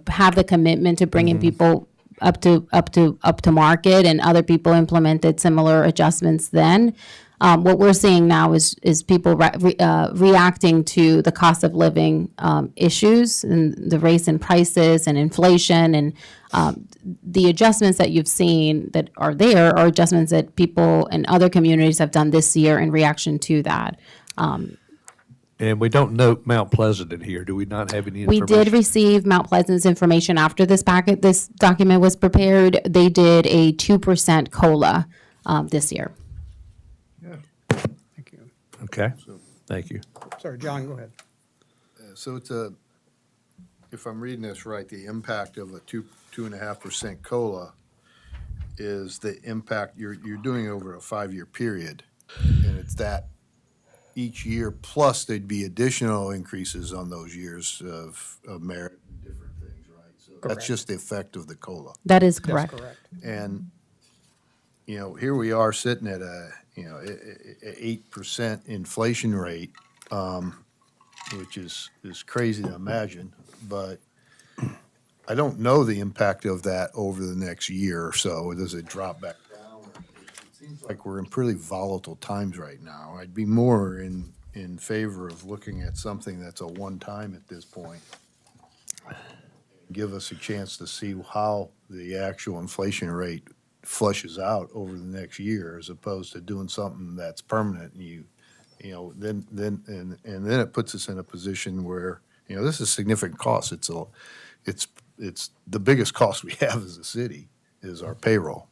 A: have the commitment to bringing people up to market, and other people implemented similar adjustments then. What we're seeing now is people reacting to the cost of living issues and the raise in prices and inflation, and the adjustments that you've seen that are there are adjustments that people in other communities have done this year in reaction to that.
E: And we don't note Mount Pleasant in here. Do we not have any
A: We
E: information?
A: did receive Mount Pleasant's information after this document was prepared. They did a 2% COLA this year.
B: Thank you.
E: Okay, thank you.
B: Sorry, John, go ahead.
I: So if I'm reading this right, the impact of a 2.5% COLA is the impact you're doing over a 5-year period. And it's that each year, plus there'd be additional increases on those years of merit and different things, right? So that's
B: Correct.
I: just the effect of the COLA.
A: That is
B: That's
A: correct.
B: correct.
I: And, here we are sitting at a 8% inflation rate, which is crazy to imagine, but I don't know the impact of that over the next year or so. Does it drop back down? It seems like we're in pretty volatile times right now. I'd be more in favor of looking at something that's a one-time at this point. Give us a chance to see how the actual inflation rate flushes out over the next year, as opposed to doing something that's permanent. And then it puts us in a position where, this is significant cost. It's the biggest cost we have as a city is our payroll.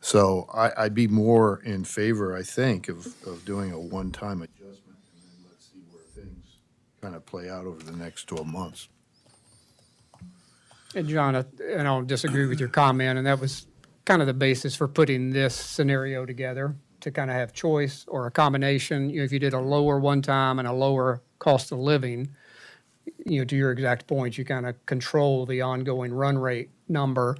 I: So I'd be more in favor, I think, of doing a one-time adjustment, and then let's see where things kind of play out over the next 12 months.
B: And John, I don't disagree with your comment, and that was kind of the basis for putting this scenario together, to kind of have choice or a combination. If you did a lower one-time and a lower cost of living, to your exact point, you kind of control the ongoing run rate number.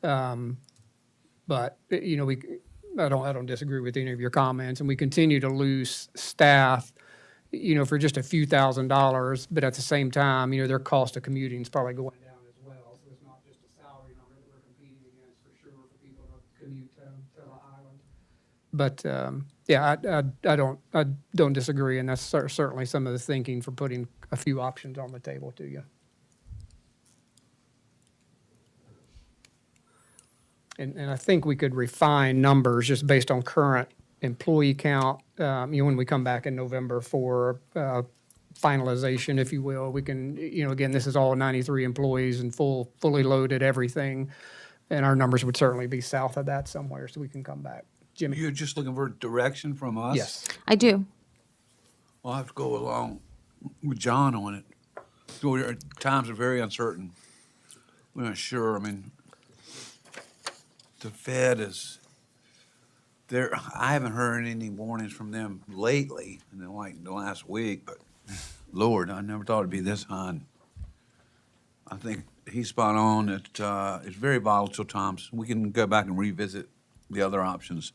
B: But, I don't disagree with any of your comments, and we continue to lose staff, for just a few $1,000s, but at the same time, their cost of commuting is probably going down as well. So it's not just a salary number that we're competing against, for sure, for people to commute to the island. But, I don't disagree, and that's certainly some of the thinking for putting a few options on the table to you. and I think we could refine numbers just based on current employee count. When we come back in November for finalization, if you will, we can, again, this is all 93 employees and fully loaded everything. And our numbers would certainly be south of that somewhere, so we can come back. Jimmy?
H: You're just looking for direction from us?
B: Yes.
A: I do.
H: I'll have to go along with John on it. Times are very uncertain. We're not sure. I mean, the Fed is there. I haven't heard any warnings from them lately, in the last week. But Lord, I never thought it'd be this high. I think he's spot on. It's very volatile times. We can go back and revisit the other options.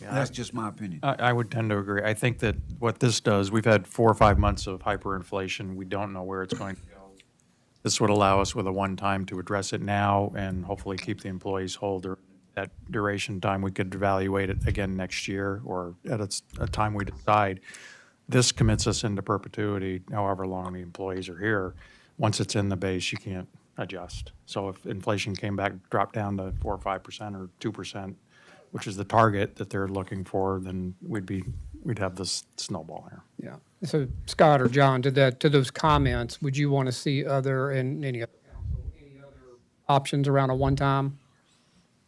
H: That's just my opinion.
C: I would tend to agree. I think that what this does, we've had 4 or 5 months of hyperinflation. We don't know where it's going to go. This would allow us with a one-time to address it now and hopefully keep the employees whole during that duration time. We could evaluate it again next year or at a time we decide. This commits us into perpetuity, however long the employees are here. Once it's in the base, you can't adjust. So if inflation came back, dropped down to 4 or 5% or 2%, which is the target that they're looking for, then we'd have this snowball here.
B: Yeah. So Scott or John, to those comments, would you want to see any other options around a one-time?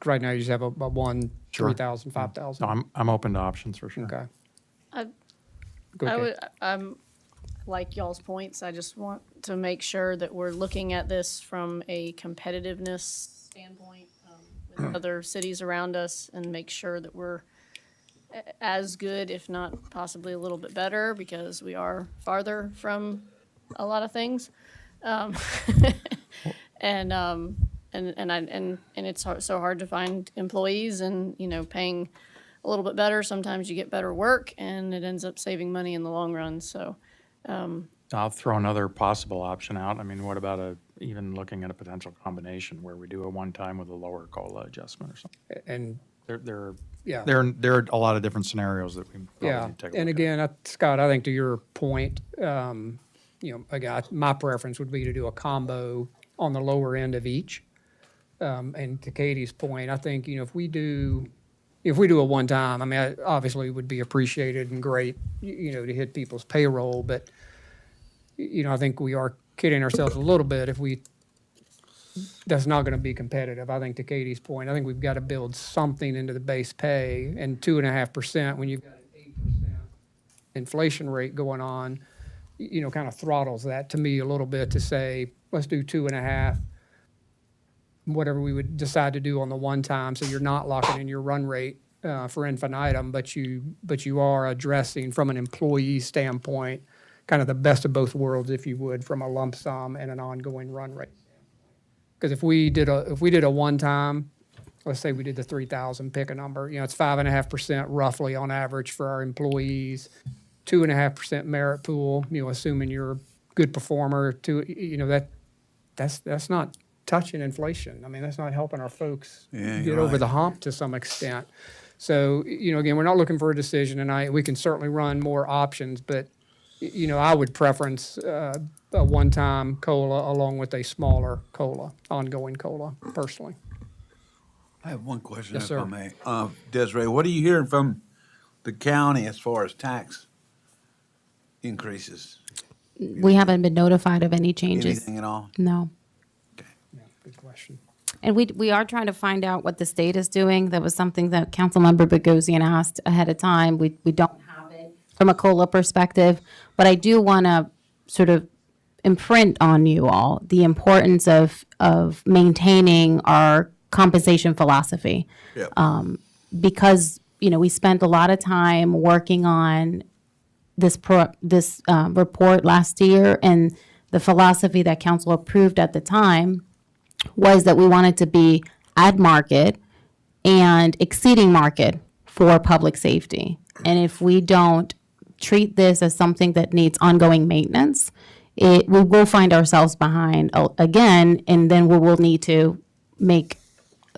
B: Right now, you just have a one,
C: Sure.
B: 3,000, 5,000.
C: So I'm open to options for sure.
B: Okay. Go
D: I
B: ahead.
D: would, like y'all's points, I just want to make sure that we're looking at this from a competitiveness standpoint with other cities around us and make sure that we're as good, if not possibly a little bit better, because we are farther from a lot of things. And it's so hard to find employees and, paying a little bit better. Sometimes you get better work and it ends up saving money in the long run. So,
C: I'll throw another possible option out. I mean, what about even looking at a potential combination where we do a one-time with a lower COLA adjustment or something?
B: And yeah.
C: There are a lot of different scenarios that we
B: Yeah,
C: probably need to take a
B: and
C: look at.
B: again, Scott, I think to your point, again, my preference would be to do a combo on the lower end of each. And to Katie's point, I think, if we do a one-time, I mean, obviously it would be appreciated and great, to hit people's payroll, but, I think we are kidding ourselves a little bit if that's not going to be competitive. I think to Katie's point, I think we've got to build something into the base pay, and 2.5% when you've got an 8% inflation rate going on, kind of throttles that to me a little bit to say, let's do 2.5, whatever we would decide to do on the one time, so you're not locking in your run rate for infinitum, but you are addressing from an employee standpoint kind of the best of both worlds, if you would, from a lump sum and an ongoing run rate. Because if we did a one-time, let's say we did the 3,000, pick a number, it's 5.5% roughly on average for our employees, 2.5% merit pool, assuming you're a good performer, that's not touching inflation. I mean, that's not helping our folks get over the hump to some extent. So, again, we're not looking for a decision tonight. We can certainly run more options, but, I would preference a one-time COLA along with a smaller COLA, ongoing COLA, personally.
H: I have one question,
B: Yes,
H: if
B: sir.
H: I may. Desiree, what are you hearing from the county as far as tax increases?
A: We haven't been notified of any changes.
H: Anything at all?
A: No.
B: Yeah, good question.
A: And we are trying to find out what the state is doing. That was something that Councilmember Bogosian asked ahead of time. We don't have it from a COLA perspective, but I do want to sort of imprint on you all the importance of maintaining our compensation philosophy.
H: Yep.
A: Because, we spent a lot of time working on this report last year, and the philosophy that council approved at the time was that we wanted to be at market and exceeding market for public safety. And if we don't treat this as something that needs ongoing maintenance, we will find ourselves behind again, and then we will need to make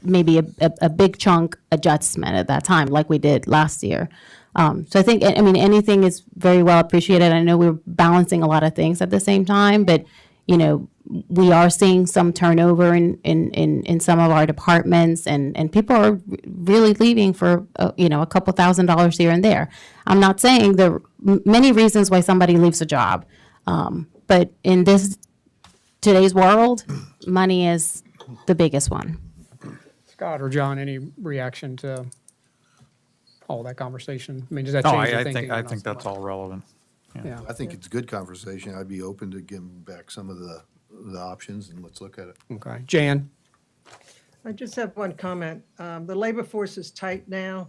A: maybe a big chunk adjustment at that time, like we did last year. So I think, anything is very well appreciated. I know we're balancing a lot of things at the same time, but you know, we are seeing some turnover in some of our departments, and people are really leaving for, you know, a couple $1,000s here and there. I'm not saying there are many reasons why somebody leaves a job, but in today's world, money is the biggest one.
B: Scott or John, any reaction to all that conversation? I mean, does that
C: No,
B: change your
C: I
B: thinking?
C: think,
B: or
C: I
B: not
C: think
B: so
C: that's
B: much?
C: all relevant.
B: Yeah.
I: I think it's a good conversation. I'd be open to giving back some of the options, and let's look at it.
B: Okay. Jan?
G: I just have one comment. The labor force is tight now,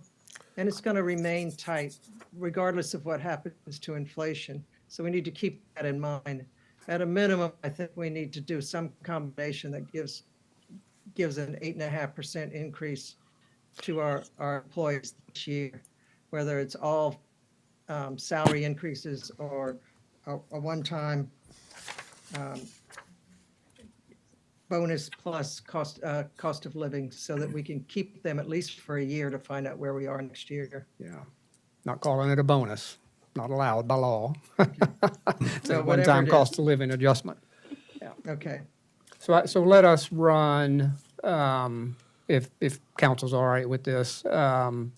G: and it's going to remain tight regardless of what happens to inflation. So we need to keep that in mind. At a minimum, I think we need to do some combination that gives an 8.5% increase to our employees this year, whether it's all salary increases or a one-time bonus plus cost of living, so that we can keep them at least for a year to find out where we are next year.
B: Yeah. Not calling it a bonus. Not allowed by law. It's
G: So
B: a
G: whatever
B: one-time
G: it is.
B: cost of living adjustment.
G: Okay.
B: So let us run, if council's all right with this, you know,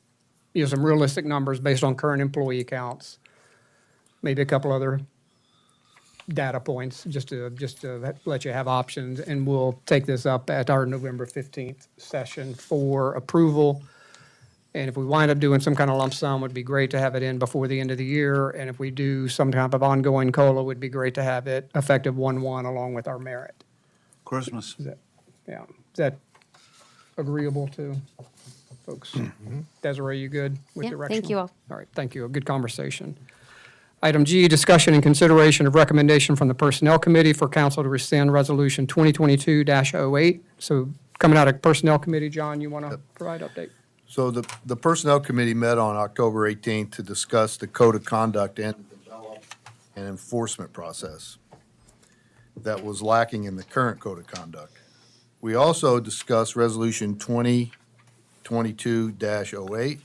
B: some realistic numbers based on current employee counts. Maybe a couple other data points, just to let you have options, and we'll take this up at our November 15th session for approval. And if we wind up doing some kind of lump sum, it would be great to have it in before the end of the year. And if we do some type of ongoing COLA, it would be great to have it effective 1/1 along with our merit.
H: Christmas.
B: Yeah, is that agreeable to folks? Desiree, you good with
A: Yeah,
B: direction?
A: thank you all.
B: All right, thank you. A good conversation. Item G, discussion and consideration of recommendation from the Personnel Committee for council to rescind Resolution 2022-08. So coming out of Personnel Committee, John, you want to provide update?
I: So the Personnel Committee met on October 18th to discuss the code of conduct and develop an enforcement process that was lacking in the current code of conduct. We also discussed Resolution 2022-08,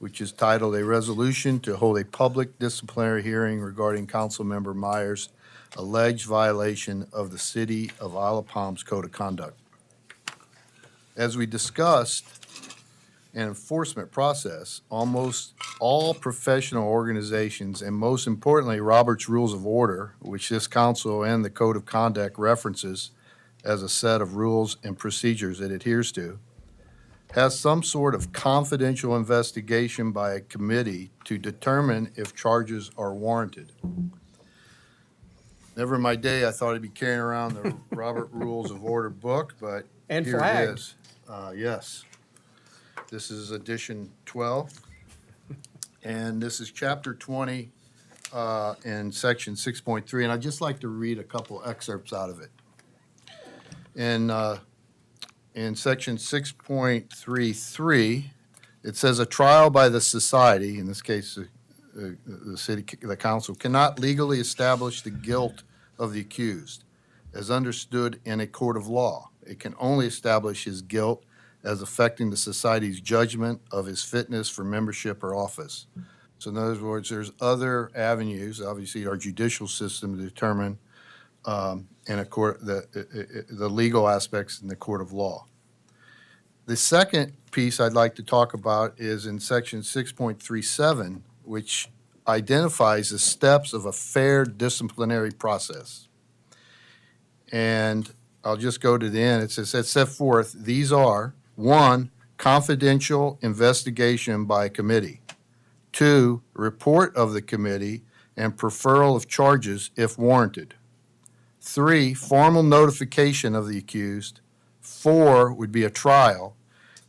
I: which is titled "A Resolution to Hold a Public Disciplinary Hearing Regarding Councilmember Myers' Alleged Violation of the City of Isle of Palms Code of Conduct." As we discussed, an enforcement process, almost all professional organizations, and most importantly, Robert's Rules of Order, which this council and the Code of Conduct references as a set of rules and procedures it adheres to, has some sort of confidential investigation by a committee to determine if charges are warranted. Never in my day I thought I'd be carrying around the Robert Rules of Order book, but
B: And
I: here
B: flag.
I: it is. Yes. This is edition 12. And this is chapter 20 in section 6.3. And I'd just like to read a couple excerpts out of it. In section 6.33, it says a trial by the society, in this case, the council, cannot legally establish the guilt of the accused as understood in a court of law. It can only establish his guilt as affecting the society's judgment of his fitness for membership or office. So in other words, there's other avenues, obviously our judicial system, to determine in a court the legal aspects in the court of law. The second piece I'd like to talk about is in section 6.37, which identifies the steps of a fair disciplinary process. And I'll just go to the end. It says, "As set forth, these are: 1, confidential investigation by committee; 2, report of the committee and referral of charges if warranted; 3, formal notification of the accused; 4 would be a trial;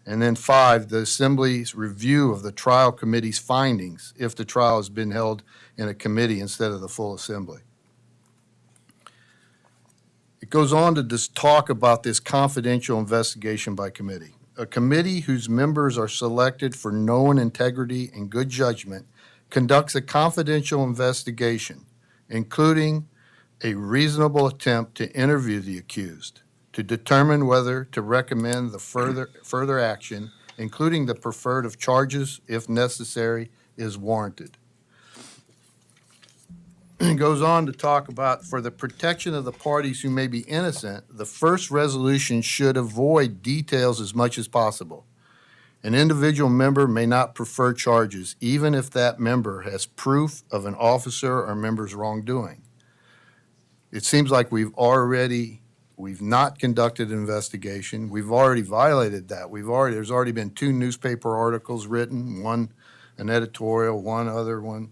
I: and then 5, the assembly's review of the trial committee's findings if the trial has been held in a committee instead of the full assembly." It goes on to just talk about this confidential investigation by committee. A committee whose members are selected for known integrity and good judgment conducts a confidential investigation, including a reasonable attempt to interview the accused, to determine whether to recommend the further action, including the preferred of charges, if necessary, is warranted. goes on to talk about, for the protection of the parties who may be innocent, the first resolution should avoid details as much as possible. An individual member may not prefer charges, even if that member has proof of an officer or member's wrongdoing. It seems like we've not conducted an investigation. We've already violated that. There's already been 2 newspaper articles written, one an editorial, one other one